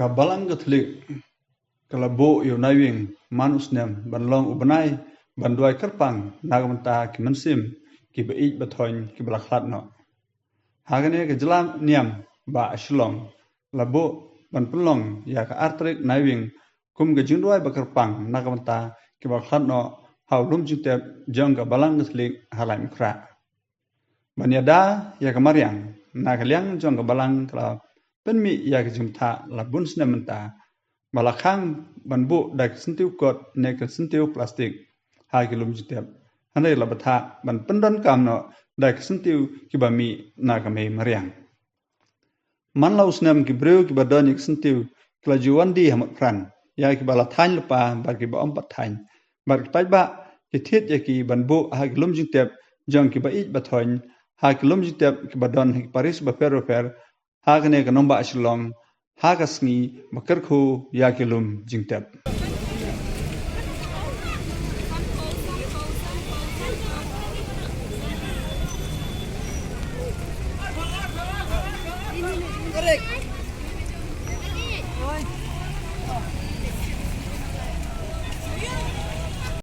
Kabalang Catholic kalabo yo nawing manus nem banlong ubanai banduai kerpang nagamanta ki mansim ki beij batoin ki blakhat no hagane ke jelam niam ba ashlong labo ban pelong ya ka artrik nawing kum ke jindwai bakerpang nagamanta ki blakhat no haulum jute jong ka balang Catholic halaim kra banyada ya ka maryang nagaliang jong ka balang kala penmi ya ka jumta labun snementa Malakang banbu dak sentiu kot nek sentiu plastik ha kilum jitep hanai labata ban pendon kamno dak sentiu kibami nakame mariang man laus nam kibreu kibadon ik sentiu klajuan di hamat kran ya kibala thain lepa bar ki ba ompat thain bar pai ba kithiet ya ki banbu ha kilum jitep jong ki ba ik bathoin ha kilum jitep kibadon hik paris ba ferofer ha kene kanomba asilong Hagasni makerku yakilum jingtep. Correct.